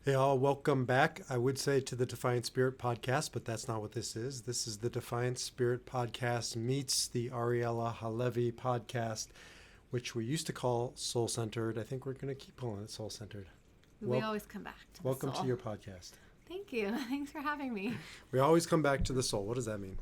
Hey all, welcome back. I would say to the Defiant Spirit podcast, but that's not what this is. This is the Defiant Spirit podcast meets the Ariela HaLevi podcast, which we used to call Soul Centered. I think we're going to keep calling it Soul Centered. We always come back to the Welcome soul. to your podcast. Thank you. Thanks for having me. We always come back to the soul. What does that mean?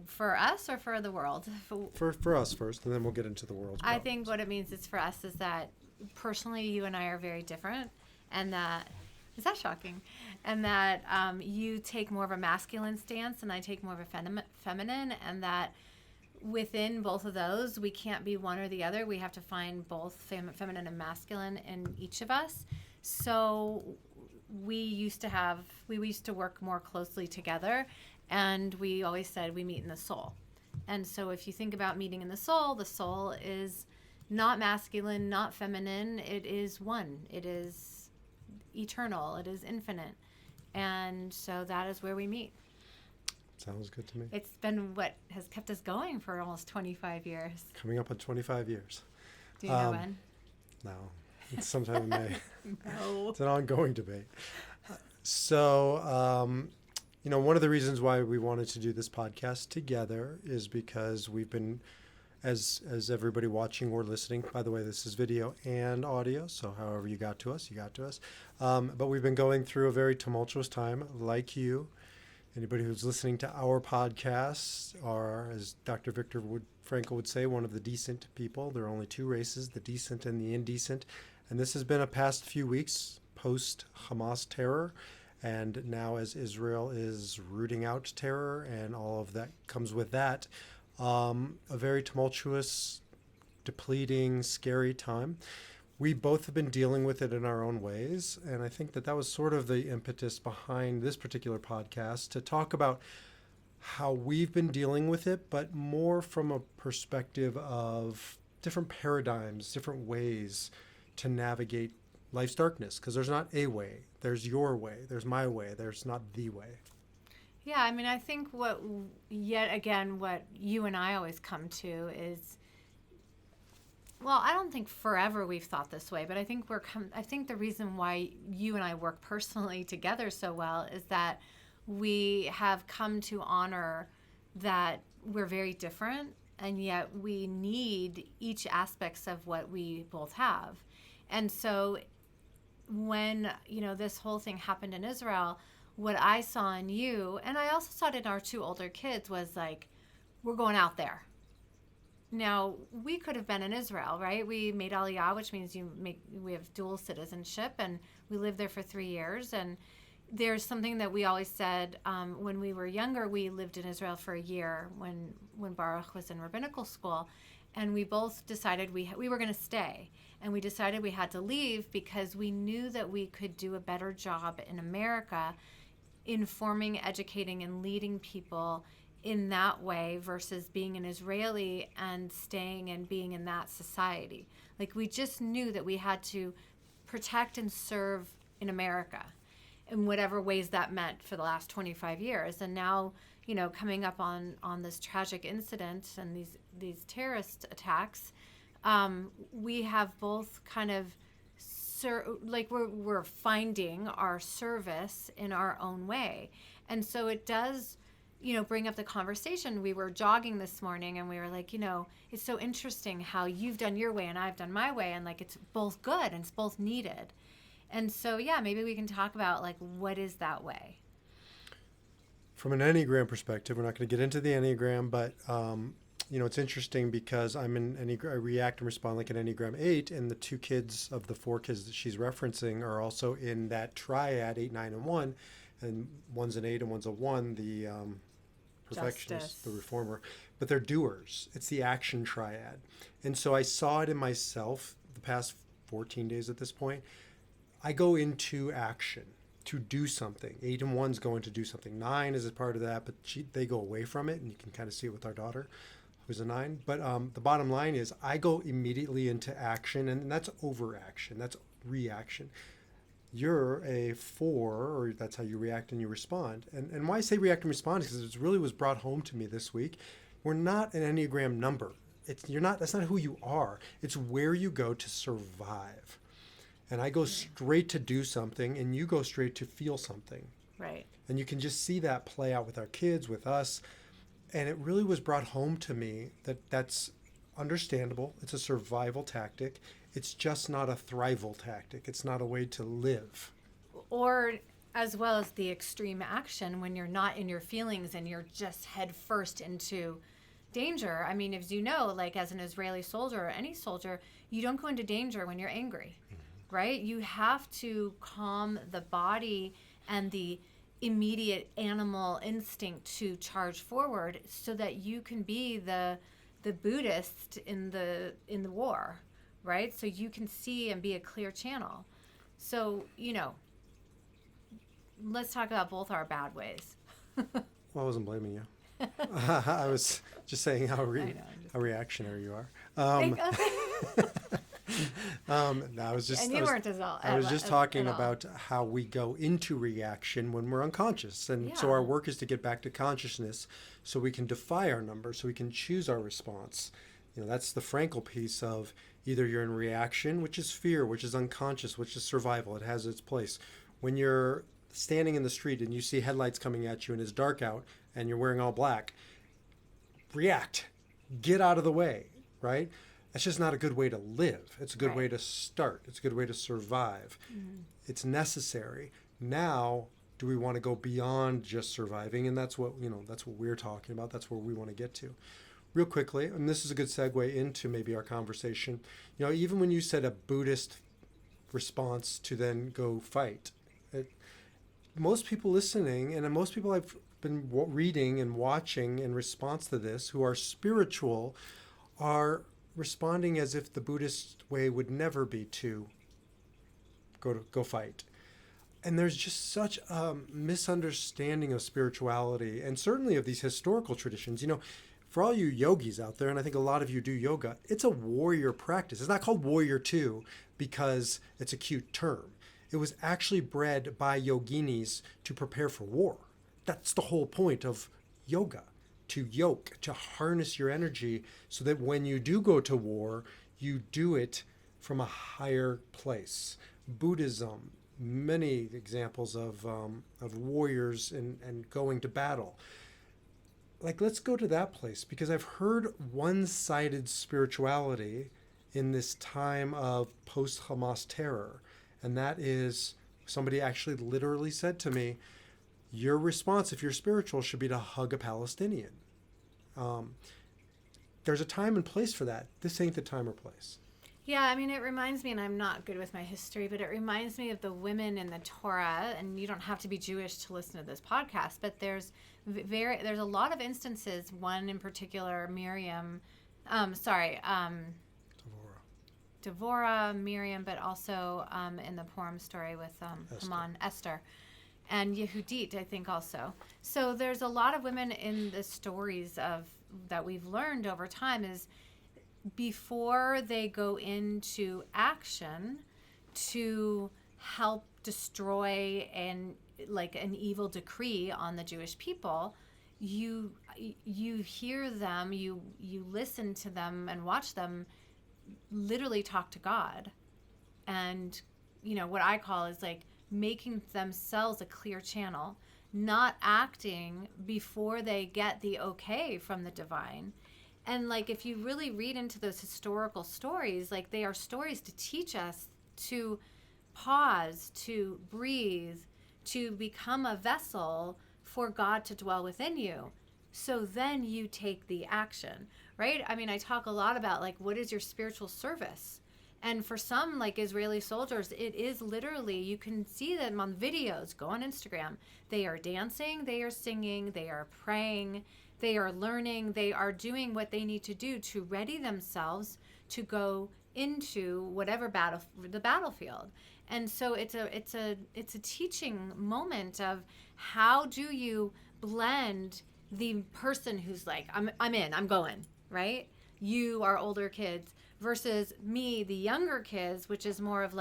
For us or for the world? For us first, and then we'll get into the world's I problems. think what it means is for us is that personally you and I are very different, and that is that shocking, and that you take more of a masculine stance and I take more of a feminine, and that within both of those we can't be one or the other. We have to find both feminine and masculine in each of us. So we used to work more closely together, and we always said we meet in the soul. And so if you think about meeting in the soul is not masculine, not feminine. It is one. It is eternal. It is infinite. And so that is where we meet. Sounds good to me. It's been what has kept us going for almost 25 years. Coming up on 25 years. Do you know when? No, it's sometime in May. No. It's an ongoing debate. So, one of the reasons why we wanted to do this podcast together is because we've been, as everybody watching or listening, by the way, this is video and audio, so however you got to us, you got to us. But we've been going through a very tumultuous time, like you. Anybody who's listening to our podcasts are, as Dr. Viktor Frankl would say, one of the decent people. There are only two races, the decent and the indecent. And this has been a past few weeks post-Hamas terror. And now as Israel is rooting out terror and all of that comes with that, a very tumultuous, depleting, scary time. We both have been dealing with it in our own ways, and I think that was sort of the impetus behind this particular podcast, to talk about how we've been dealing with it, but more from a perspective of different paradigms, different ways to navigate life's darkness, because there's not a way. There's your way. There's my way. There's not the way. Yeah, I mean, I think what you and I always come to is, well, I don't think forever we've thought this way, but I think I think the reason why you and I work personally together so well is that we have come to honor that we're very different, and yet we need each aspects of what we both have. And so when, this whole thing happened in Israel, what I saw in you, and I also saw it in our two older kids, was like, we're going out there. Now, we could have been in Israel, right? We made Aliyah, which means we have dual citizenship, and we lived there for 3 years. And there's something that we always said when we were younger. We lived in Israel for a year when Baruch was in rabbinical school, and we both decided we were going to stay. And we decided we had to leave because we knew that we could do a better job in America informing, educating, and leading people in that way versus being an Israeli and staying and being in that society. Like, we just knew that we had to protect and serve in America in whatever ways that meant for the last 25 years. And now, coming up on this tragic incident and these terrorist attacks, we have both kind of we're finding our service in our own way. And so it does, bring up the conversation. We were jogging this morning and we were like, it's so interesting how you've done your way and I've done my way, and like, it's both good and it's both needed. And so, yeah, maybe we can talk about like, what is that way? From an Enneagram perspective, we're not going to get into the Enneagram, but it's interesting because I'm an I react and respond like an Enneagram 8, and the two kids of the 4 kids that she's referencing are also in that triad, 8, 9, and 1, and one's an 8 and one's a 1, the perfectionist, Justice. the reformer, but they're doers. It's the action triad. And so I saw it in myself the past 14 days at this point. I go into action to do something. 8 and 1's going to do something. 9 is a part of that, but they go away from it, and you can kind of see it with our daughter, who's a 9. But the bottom line is I go immediately into action, and that's overaction. That's reaction. You're a 4, or that's how you react and you respond. And why I say react and respond is because it really was brought home to me this week. We're not an Enneagram number. That's not who you are. It's where you go to survive. and I go straight to do something and you go straight to feel something. Right. And you can just see that play out with our kids, with us. And it really was brought home to me that that's understandable. It's a survival tactic. It's just not a thrival tactic. It's not a way to live. Or as well as the extreme action when you're not in your feelings and you're just head first into danger. I mean, as you know, like as an Israeli soldier or any soldier, you don't go into danger when you're angry, right? You have to calm the body and the immediate animal instinct to charge forward so that you can be the Buddhist in the war, right? So you can see and be a clear channel. So, let's talk about both our bad ways. Well, I wasn't blaming you. I was just saying how reactionary you are. No, I was just. And you weren't as well. I was just talking about how we go into reaction when we're unconscious, and so our work is to get back to consciousness, so we can defy our numbers, so we can choose our response. That's the Frankel piece of either you're in reaction, which is fear, which is unconscious, which is survival. It has its place. When you're standing in the street and you see headlights coming at you and it's dark out and you're wearing all black, react, get out of the way, right? That's just not a good way to live. It's a good way to start. It's a good way to survive. It's necessary. Now, do we want to go beyond just surviving? And that's what we're talking about. That's where we want to get to. Real quickly, and this is a good segue into maybe our conversation. Even when you said a Buddhist response to then go fight, most people listening, and most people I've been reading and watching in response to this who are spiritual are responding as if the Buddhist way would never be to go fight. And there's just such a misunderstanding of spirituality and certainly of these historical traditions. For all you yogis out there, and I think a lot of you do yoga, it's a warrior practice. It's not called Warrior 2 because it's a cute term. It was actually bred by yoginis to prepare for war. That's the whole point of yoga, to yoke, to harness your energy so that when you do go to war, you do it from a higher place. Buddhism, many examples of warriors and going to battle. Let's go to that place, because I've heard one-sided spirituality in this time of post-Hamas terror. And that is, somebody actually literally said to me, your response, if you're spiritual, should be to hug a Palestinian. There's a time and place for that. This ain't the time or place. Yeah, I mean, it reminds me, and I'm not good with my history, but it reminds me of the women in the Torah, and you don't have to be Jewish to listen to this podcast, but there's a lot of instances, one in particular, Devorah, Miriam, but also in the Purim story with Haman, Esther, and Yehudit, I think also. So there's a lot of women in the stories that we've learned over time is before they go into action to help destroy an evil decree on the Jewish people, you hear them, you listen to them and watch them literally talk to God. And what I call is making themselves a clear channel, not acting before they get the okay from the divine. And if you really read into those historical stories, they are stories to teach us to pause, to breathe, to become a vessel for God to dwell within you. So then you take the action, right? I mean, I talk a lot about what is your spiritual service? And for some Israeli soldiers, it is literally, you can see them on videos, go on Instagram. They are dancing, they are singing, they are praying, they are learning, they are doing what they need to do to ready themselves to go into whatever the battlefield. And so it's a teaching moment of how do you blend the person who's I'm in, I'm going, right? You are older kids versus me, the younger kids, which is more of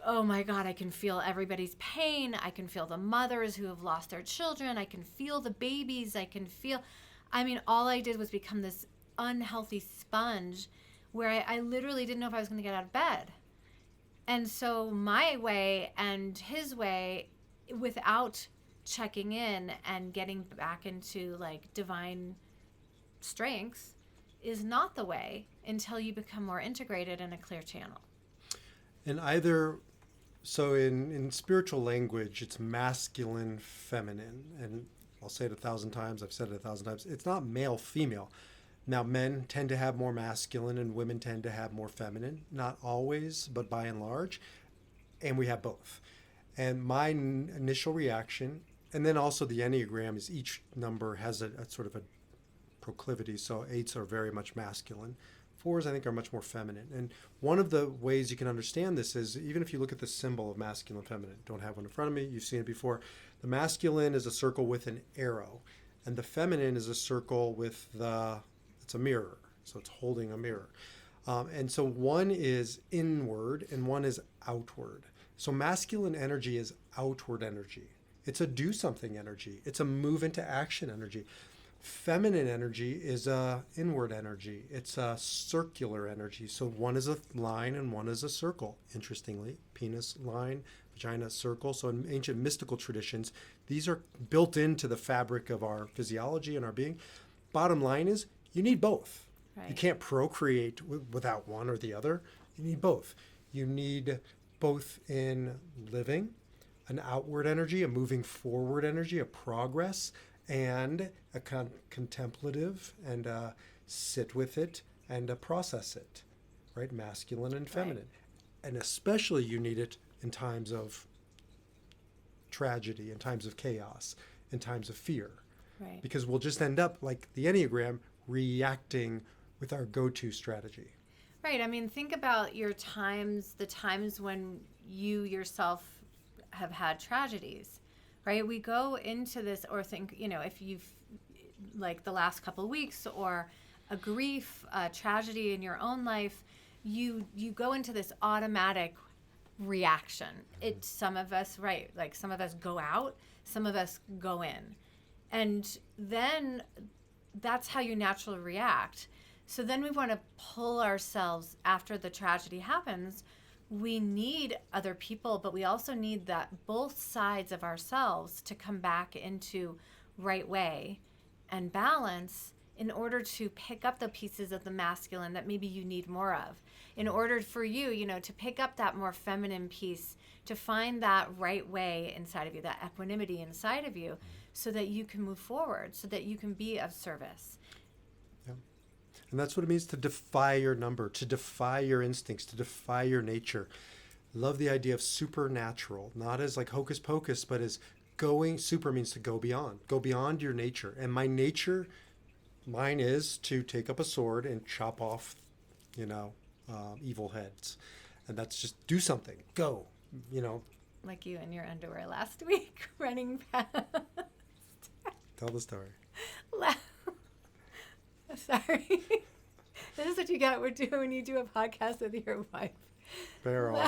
oh my God, I can feel everybody's pain. I can feel the mothers who have lost their children. I can feel the babies. All I did was become this unhealthy sponge where I literally didn't know if I was going to get out of bed. And so my way and his way, without checking in and getting back into like divine strength, is not the way until you become more integrated in a clear channel. And so in spiritual language, it's masculine, feminine. And I'll say it 1,000 times. I've said it 1,000 times. It's not male, female. Now, men tend to have more masculine and women tend to have more feminine. Not always, but by and large. And we have both. And my initial reaction, and then also the Enneagram, is each number has a sort of a proclivity. So 8s are very much masculine. 4s, I think, are much more feminine. And one of the ways you can understand this is, even if you look at the symbol of masculine and feminine, don't have one in front of me, you've seen it before. The masculine is a circle with an arrow, and the feminine is a circle with it's a mirror. So it's holding a mirror. And so one is inward and one is outward. So masculine energy is outward energy. It's a do something energy. It's a move into action energy. Feminine energy is a inward energy. It's a circular energy. So one is a line and one is a circle. Interestingly, penis line, vagina circle. So in ancient mystical traditions, these are built into the fabric of our physiology and our being. Bottom line is, you need both. Right. You can't procreate without one or the other. You need both. You need both in living, an outward energy, a moving forward energy, a progress, and a contemplative, and sit with it and process it, right? Masculine and feminine. Right. And especially you need it in times of tragedy, in times of chaos, in times of fear. Right. Because we'll just end up, like the Enneagram, reacting with our go-to strategy. Right. I mean, think about the times when you yourself have had tragedies, right? We go into this, or think, if you've, like the last couple of weeks, or a grief, a tragedy in your own life, you go into this automatic reaction. Some of us, right, like some of us go out, some of us go in. And then that's how you naturally react. So then we want to pull ourselves after the tragedy happens. We need other people, but we also need that both sides of ourselves to come back into right way and balance in order to pick up the pieces of the masculine that maybe you need more of. In order for you, to pick up that more feminine piece, to find that right way inside of you, that equanimity inside of you, so that you can move forward, so that you can be of service. Yeah. And that's what it means to defy your number, to defy your instincts, to defy your nature. Love the idea of supernatural, not as like hocus pocus, but as super means to go beyond your nature. And mine is to take up a sword and chop off, evil heads. And that's just do something, go, Like you in your underwear last week, running past. Tell the story. Sorry. This is what you got to do when you do a podcast with your wife. Barrel.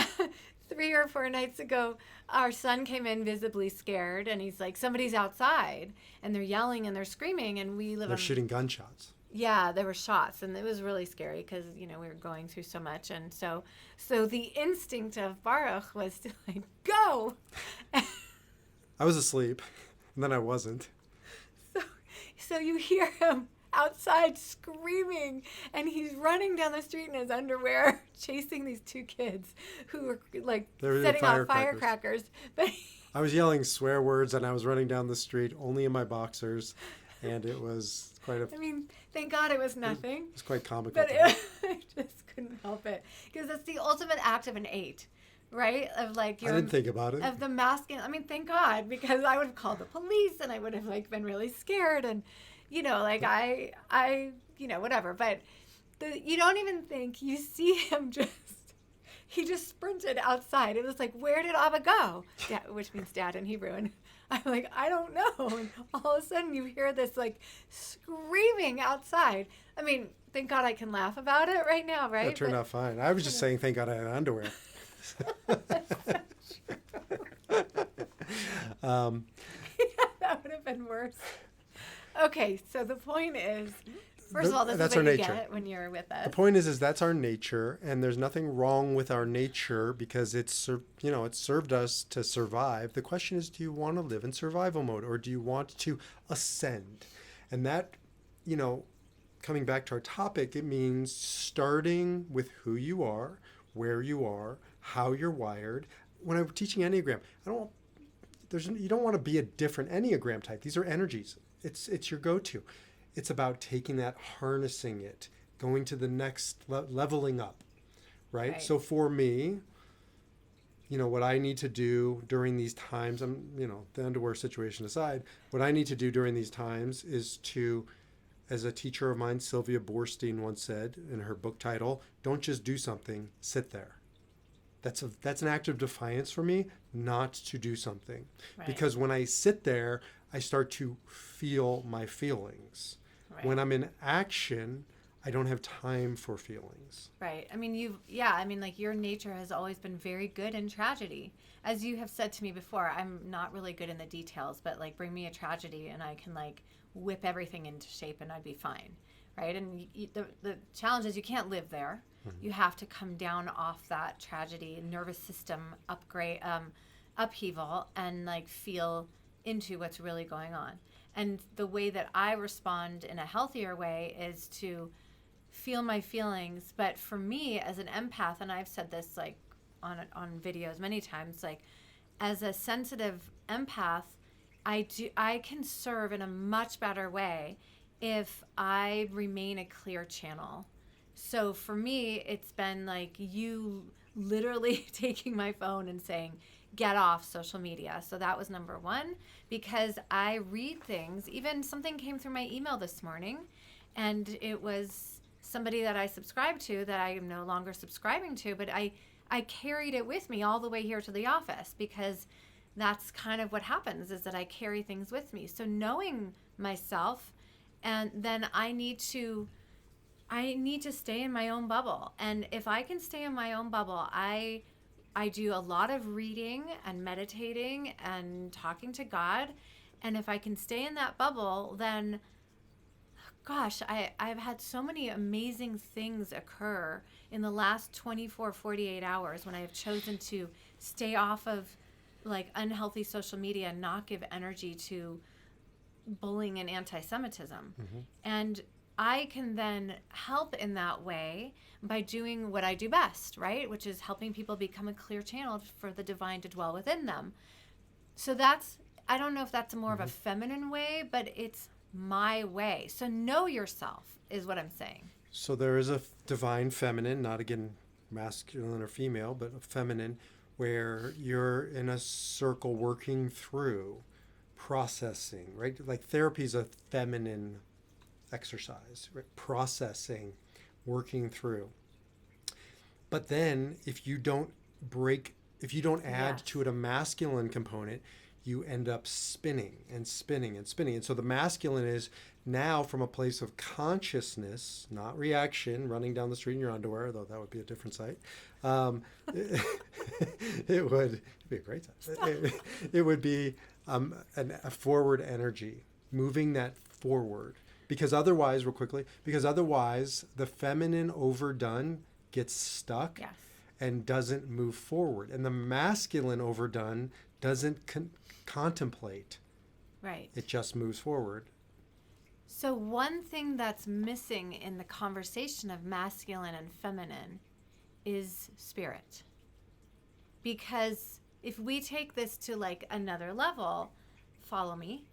3 or 4 nights ago, our son came in visibly scared, and he's like, somebody's outside, and they're yelling and they're screaming, and they're shooting gunshots. Yeah, there were shots, and it was really scary because, we were going through so much. And so the instinct of Baruch was to like, go. I was asleep, and then I wasn't. So you hear him outside screaming, and he's running down the street in his underwear, chasing these 2 kids who were like setting off firecrackers. But I was yelling swear words, and I was running down the street only in my boxers, and it was quite I mean, thank God it was nothing. It was quite comical. But I just couldn't help it, because it's the ultimate act of an 8. Right? Of like I didn't think about it. Of the masculine. I mean, thank God, because I would have called the police, and I would have like been really scared, and I whatever. But you don't even think, you see him he just sprinted outside. It was like, where did Abba go? Dad, which means dad in Hebrew. And I'm like, I don't know. And all of a sudden you hear this like screaming outside. I mean, thank God I can laugh about it right now, right? That turned out fine. I was just saying thank God I had underwear. That would have been worse. Okay, so the point is, First of all, this that's is what our you nature. get when you're with us. The point is that's our nature, and there's nothing wrong with our nature because it's served us to survive. The question is, do you want to live in survival mode, or do you want to ascend? And that, coming back to our topic, it means starting with who you are, where you are, how you're wired. When I'm teaching Enneagram, you don't want to be a different Enneagram type. These are energies. It's your go-to. It's about taking that, harnessing it, going to the next leveling up, right? So for me, what I need to do during these times, the underwear situation aside, what I need to do during these times is to, as a teacher of mine, Sylvia Boorstein once said in her book title, don't just do something, sit there. That's an act of defiance for me, not to do something. Right. Because when I sit there, I start to feel my feelings. Right. When I'm in action, I don't have time for feelings. Right. I mean, your nature has always been very good in tragedy. As you have said to me before, I'm not really good in the details, but bring me a tragedy and I can whip everything into shape and I'd be fine. Right. And the challenge is you can't live there. Mm-hmm. You have to come down off that tragedy, nervous system upheaval, and feel into what's really going on. And the way that I respond in a healthier way is to feel my feelings. But for me, as an empath, and I've said this on videos many times, as a sensitive empath, I can serve in a much better way if I remain a clear channel. So for me, it's been you literally taking my phone and saying, get off social media. So that was number one, because I read things. Even something came through my email this morning, and it was somebody that I subscribed to that I am no longer subscribing to, but I carried it with me all the way here to the office, because that's kind of what happens, is that I carry things with me. So knowing myself, and then I need to stay in my own bubble. And if I can stay in my own bubble, I do a lot of reading and meditating and talking to God. And if I can stay in that bubble, then, gosh, I've had so many amazing things occur in the last 24, 48 hours when I have chosen to stay off of unhealthy social media and not give energy to bullying and anti-Semitism. Mm-hmm. And I can then help in that way by doing what I do best, right? Which is helping people become a clear channel for the divine to dwell within them. So I don't know if that's more mm-hmm. of a feminine way, but it's my way. So know yourself is what I'm saying. So there is a divine feminine, not again masculine or female, but a feminine, where you're in a circle working through processing, right? Therapy is a feminine exercise, right? Processing, working through. But then if you don't add yes. to it a masculine component, you end up spinning and spinning and spinning. And so the masculine is now from a place of consciousness, not reaction, running down the street in your underwear, though that would be a different sight. It would be a great time. It would be a forward energy, moving that forward. Because otherwise, the feminine overdone gets stuck yes. and doesn't move forward. And the masculine overdone doesn't contemplate. Right. It just moves forward. So one thing that's missing in the conversation of masculine and feminine is spirit. Because if we take this to another level, follow me.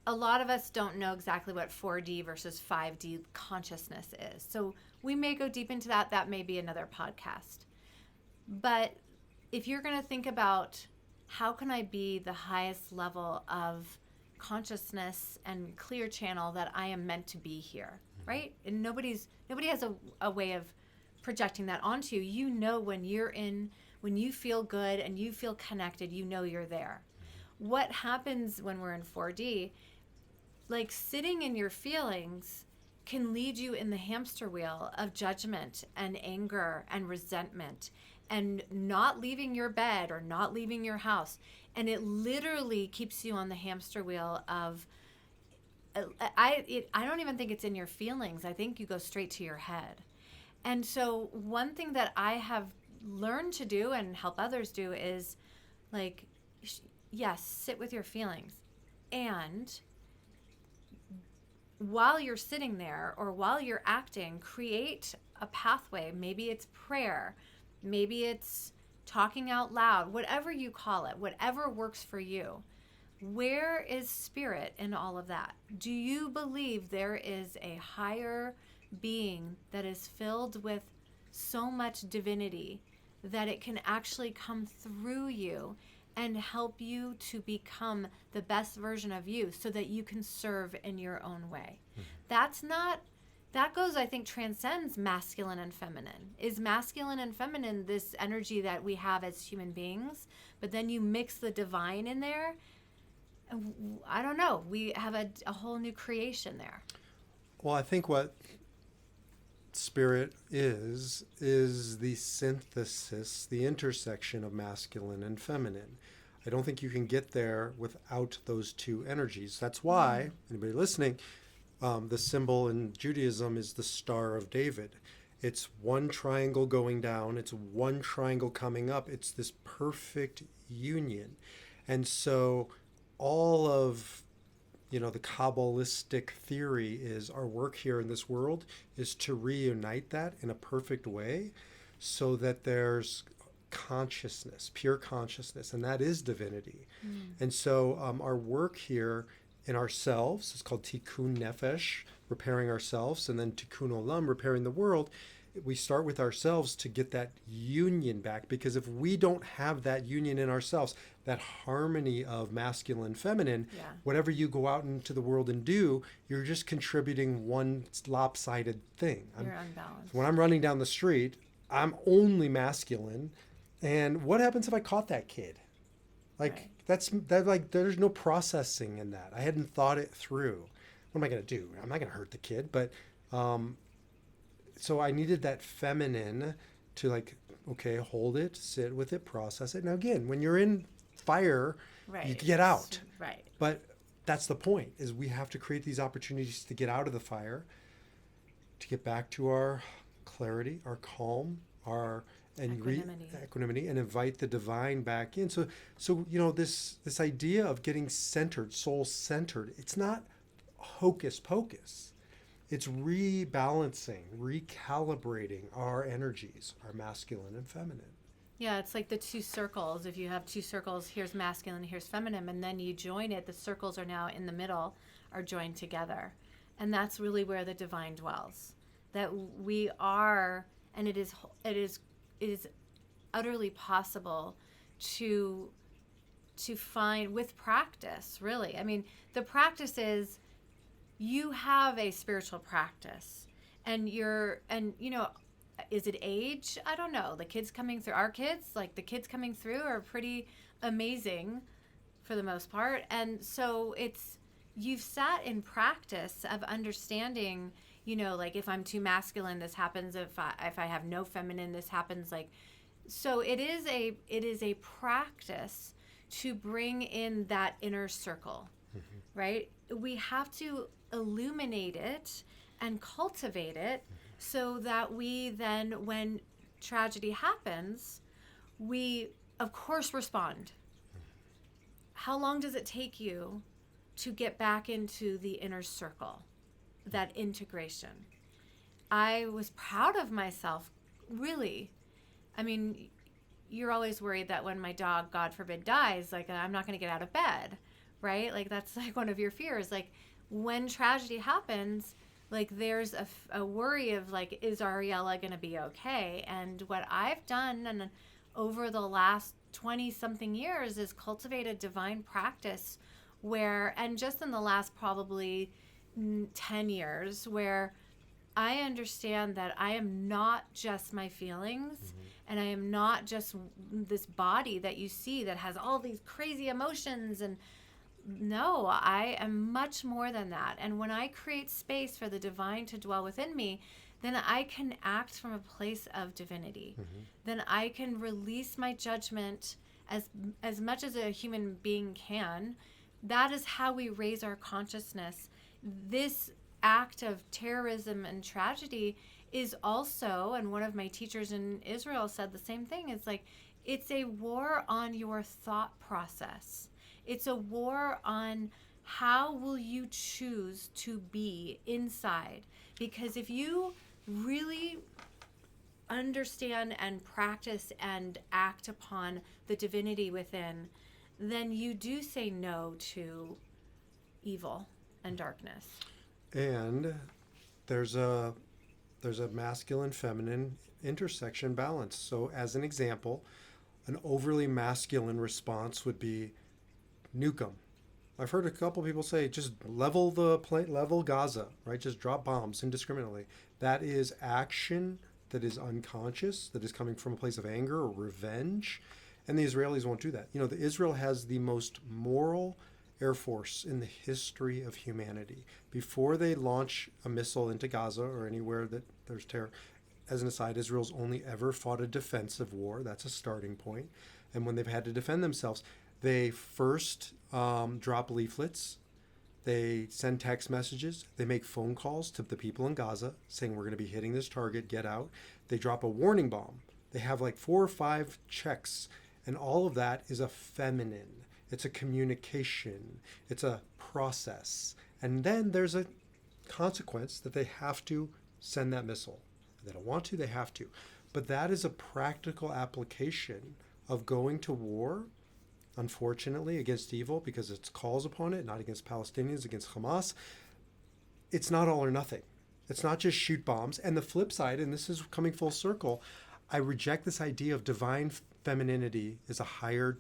A lot of us don't know exactly what 4D versus 5D consciousness is. So we may go deep into that. That may be another podcast. But if you're going to think about how can I be the highest level of consciousness and clear channel that I am meant to be here, right? And nobody has a way of projecting that onto you. You know when you feel good and you feel connected, you know you're there. What happens when we're in 4D, sitting in your feelings can lead you in the hamster wheel of judgment and anger and resentment and not leaving your bed or not leaving your house. And it literally keeps you on the hamster wheel of I don't even think it's in your feelings. I think you go straight to your head. And so one thing that I have learned to do and help others do is like, yes, sit with your feelings. And while you're sitting there or while you're acting, create a pathway. Maybe it's prayer. Maybe it's talking out loud, whatever you call it, whatever works for you. Where is spirit in all of that? Do you believe there is a higher being that is filled with so much divinity that it can actually come through you and help you to become the best version of you so that you can serve in your own way? That goes, I think, transcends masculine and feminine. Is masculine and feminine this energy that we have as human beings, but then you mix the divine in there? I don't know. We have a whole new creation there. Well, I think what spirit is the synthesis, the intersection of masculine and feminine. I don't think you can get there without those two energies. That's why, anybody listening, the symbol in Judaism is the Star of David. It's one triangle going down. It's one triangle coming up. It's this perfect union. And so all of the Kabbalistic theory is our work here in this world is to reunite that in a perfect way so that there's consciousness, pure consciousness, and that is divinity. And so our work here in ourselves is called tikkun nefesh, repairing ourselves, and then tikkun olam, repairing the world. We start with ourselves to get that union back, because if we don't have that union in ourselves, that harmony of masculine, feminine, whatever you go out into the world and do, you're just contributing one lopsided thing. You're unbalanced. When I'm running down the street, I'm only masculine. And what happens if I caught that kid? Like, there's no processing in that. I hadn't thought it through. What am I going to do? I'm not going to hurt the kid, but so I needed that feminine to okay, hold it, sit with it, process it. Now again, when you're in fire, you get out. Right. But that's the point, is we have to create these opportunities to get out of the fire, to get back to our clarity, our calm, our equanimity, and invite the divine back in. So this idea of getting centered, soul centered, it's not hocus pocus. It's rebalancing, recalibrating our energies, our masculine and feminine. Yeah, it's like the two circles. If you have two circles, here's masculine, here's feminine, and then you join it, the circles are now in the middle, are joined together. And that's really where the divine dwells. That we are, and it is utterly possible to find with practice, really. I mean, the practice is, you have a spiritual practice, and is it age? I don't know. The kids coming through, the kids coming through are pretty amazing for the most part. And so you've sat in practice of understanding, if I'm too masculine, this happens. If I have no feminine, this happens. So it is a practice to bring in that inner circle, right? We have to illuminate it and cultivate it so that we then, when tragedy happens, we of course respond. How long does it take you to get back into the inner circle, that integration? I was proud of myself, really. I mean, you're always worried that when my dog, God forbid, dies, I'm not going to get out of bed, right? That's one of your fears. When tragedy happens, there's a worry of is Ariela going to be okay? And what I've done over the last 20 something years is cultivate a divine practice and just in the last probably 10 years, where I understand that I am not just my feelings, and I am not just this body that you see that has all these crazy emotions. And no, I am much more than that. And when I create space for the divine to dwell within me, then I can act from a place of divinity. Then I can release my judgment as much as a human being can. That is how we raise our consciousness this act of terrorism and tragedy is also, and one of my teachers in Israel said the same thing, it's like, it's a war on your thought process. It's a war on how will you choose to be inside. Because if you really understand and practice and act upon the divinity within, then you do say no to evil and darkness. And there's a masculine feminine intersection balance. So as an example, an overly masculine response would be nuke 'em. I've heard a couple people say just level level Gaza, right? Just drop bombs indiscriminately. That is action that is unconscious, that is coming from a place of anger or revenge. And the Israelis won't do that. Israel has the most moral Air Force in the history of humanity. Before they launch a missile into Gaza or anywhere that there's terror, as an aside, Israel's only ever fought a defensive war. That's a starting point. And when they've had to defend themselves, they first drop leaflets. They send text messages. They make phone calls to the people in Gaza saying, we're going to be hitting this target, get out. They drop a warning bomb. They have like 4 or 5 checks. And all of that is a feminine. It's a communication. It's a process. And then there's a consequence that they have to send that missile. They don't want to, they have to. But that is a practical application of going to war, unfortunately, against evil because it calls upon it, not against Palestinians, against Hamas. It's not all or nothing. It's not just shoot bombs. And the flip side, and this is coming full circle, I reject this idea of divine femininity is a higher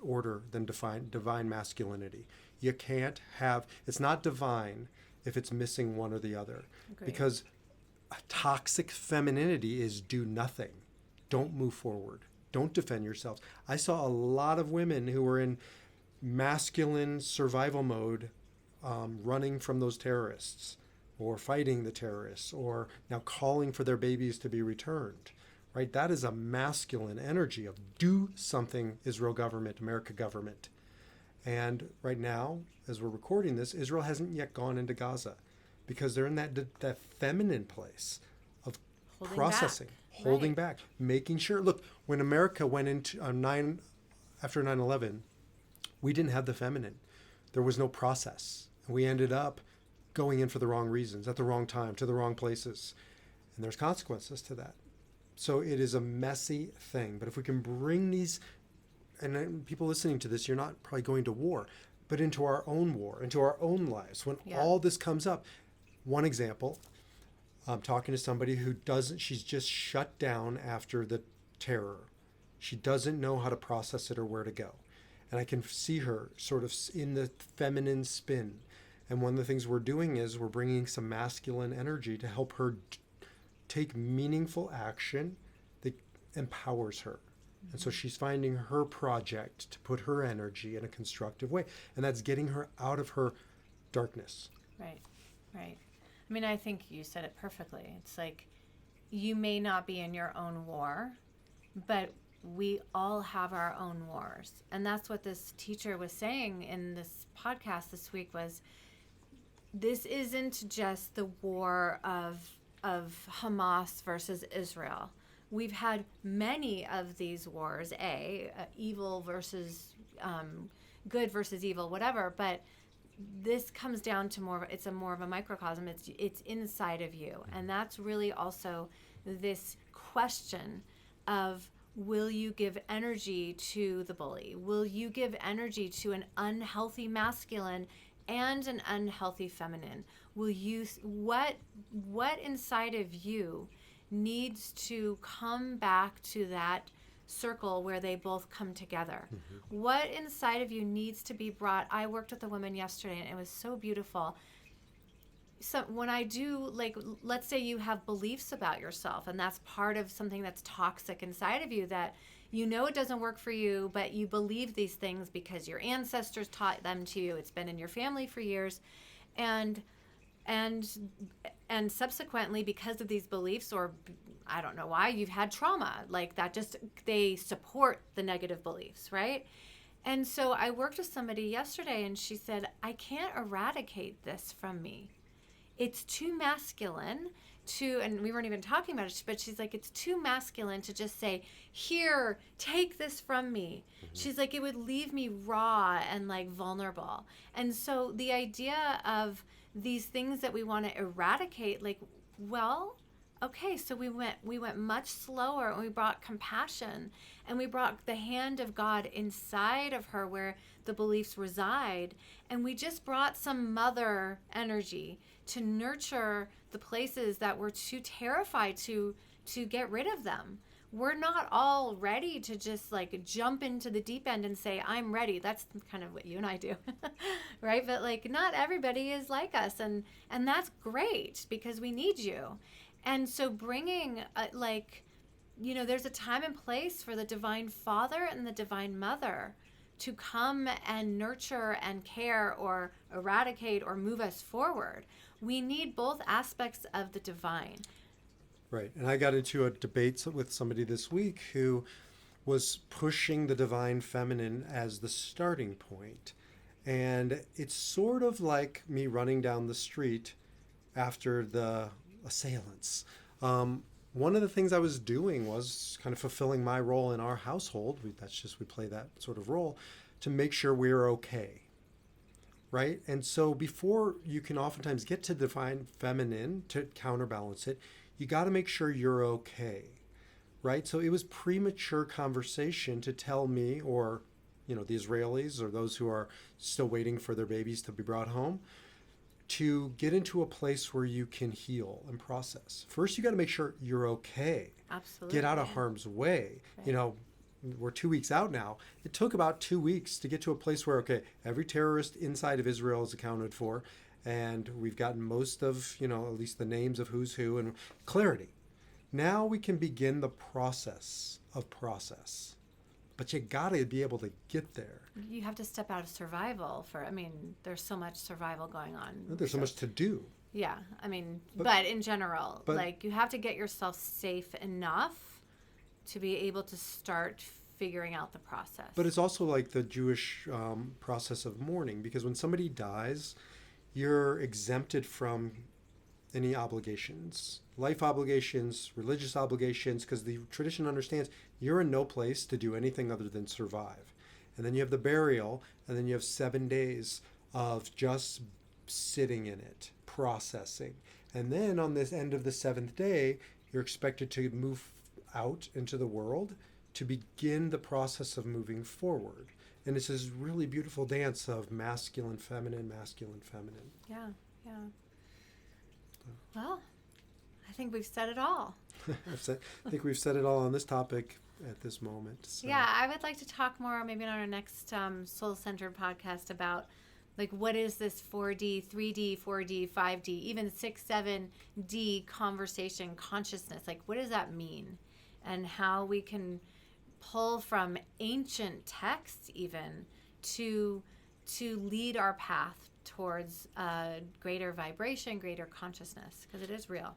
order than divine masculinity. You can't have, it's not divine if it's missing one or the other. Agreed. Because toxic femininity is do nothing. Don't move forward. Don't defend yourselves. I saw a lot of women who were in masculine survival mode, running from those terrorists or fighting the terrorists or now calling for their babies to be returned. Right? That is a masculine energy of do something, Israel government, America government. And right now, as we're recording this, Israel hasn't yet gone into Gaza because they're in that feminine place of Holding processing, back. holding Right. back, making sure. Look, when America went into after 9/11, we didn't have the feminine. There was no process. And we ended up going in for the wrong reasons, at the wrong time, to the wrong places. And there's consequences to that. So it is a messy thing. But if we can bring these, and people listening to this, you're not probably going to war, but into our own war, into our own lives. When all this comes up, one example, I'm talking to somebody who she's just shut down after the terror. She doesn't know how to process it or where to go. And I can see her sort of in the feminine spin. And one of the things we're doing is we're bringing some masculine energy to help her take meaningful action that empowers her. Mm-hmm. And so she's finding her project to put her energy in a constructive way. And that's getting her out of her darkness. Right, right. I mean, I think you said it perfectly. It's like you may not be in your own war, but we all have our own wars. And that's what this teacher was saying in this podcast this week was this isn't just the war of Hamas versus Israel. We've had many of these wars, evil versus good versus evil, whatever. But this comes down to it's more of a microcosm. It's inside of you, and that's really also this question of: will you give energy to the bully? Will you give energy to an unhealthy masculine and an unhealthy feminine? Will you what inside of you needs to come back to that circle where they both come together? Mm-hmm. What inside of you needs to be brought? I worked with a woman yesterday and it was so beautiful. So when I do, like, let's say you have beliefs about yourself and that's part of something that's toxic inside of you that you know it doesn't work for you, but you believe these things because your ancestors taught them to you. It's been in your family for years. And subsequently, because of these beliefs, or I don't know why, you've had trauma like that, just they support the negative beliefs, right? And so I worked with somebody yesterday, and she said, I can't eradicate this from me. It's too masculine to, and we weren't even talking about it, but she's like, it's too masculine to just say, here, take this from me. She's like, it would leave me raw and like vulnerable. And so the idea of these things that we want to eradicate, like, well, okay, so we went much slower, and we brought compassion, and we brought the hand of God inside of her where the beliefs reside, and we just brought some mother energy to nurture the places that were too terrified to get rid of them. We're not all ready to just like jump into the deep end and say, I'm ready. That's kind of what you and I do, right? But like not everybody is like us, and that's great because we need you. And so bringing there's a time and place for the Divine Father and the Divine Mother to come and nurture and care or eradicate or move us forward. We need both aspects of the divine. Right. And I got into a debate with somebody this week who was pushing the divine feminine as the starting point. And it's sort of like me running down the street after the assailants. One of the things I was doing was kind of fulfilling my role in our household. We play that sort of role to make sure we're okay. Right? And so before you can oftentimes get to divine feminine to counterbalance it, you got to make sure you're okay. Right? So it was premature conversation to tell me, or, the Israelis or those who are still waiting for their babies to be brought home, to get into a place where you can heal and process. First, you got to make sure you're okay. Absolutely. Get out of harm's way. Right. We're 2 weeks out now. It took about 2 weeks to get to a place where, okay, every terrorist inside of Israel is accounted for, and we've gotten most of, at least the names of who's who and clarity. Now we can begin the process of process. But you got to be able to get there. You have to step out of survival there's so much survival going on. There's so much to do. Yeah, but in general, you have to get yourself safe enough to be able to start figuring out the process. But it's also like the Jewish process of mourning, because when somebody dies, you're exempted from any obligations, life obligations, religious obligations, because the tradition understands you're in no place to do anything other than survive. And then you have the burial, and then you have 7 days of just sitting in it, processing. And then on this end of the 7th day, you're expected to move out into the world to begin the process of moving forward. And it's this really beautiful dance of masculine, feminine, masculine, feminine. Yeah. Well, I think we've said it all. I think we've said it all on this topic at this moment. So. Yeah, I would like to talk more maybe on our next soul-centered podcast about what is this 4D, 3D, 4D, 5D, even 6, 7D conversation, consciousness? What does that mean? And how we can pull from ancient texts even to lead our path towards greater vibration, greater consciousness, because it is real.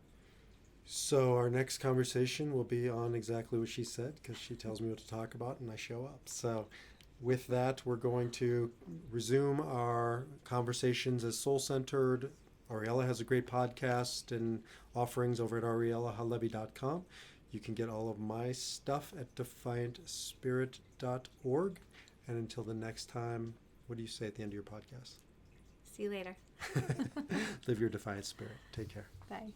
So our next conversation will be on exactly what she said, because she tells me what to talk about and I show up. So with that, we're going to resume our conversations as soul-centered. Ariela has a great podcast and offerings over at ariela.HaLevi.com. You can get all of my stuff at defiantspirit.org. And until the next time, what do you say at the end of your podcast? See you later. Live your defiant spirit. Take care. Bye.